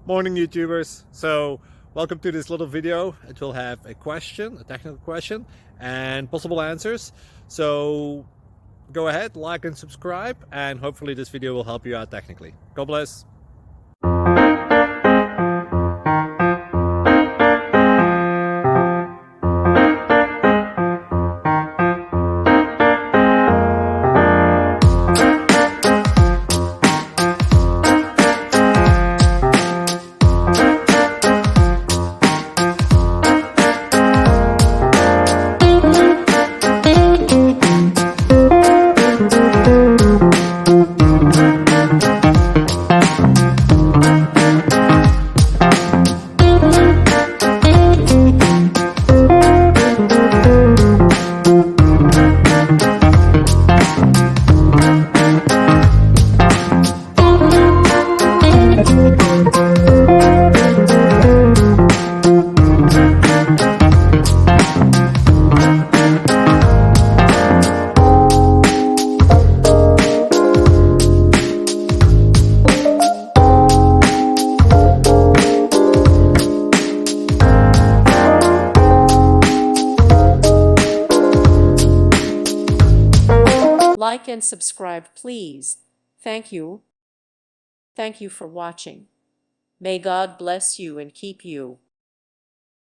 Morning YouTubers. So welcome to this little video. It will have a question, a technical question, and possible answers. So go ahead, like and subscribe, and hopefully this video will help you out technically. God bless. Like and subscribe, please. Thank you. Thank you for watching. May God bless you and keep you.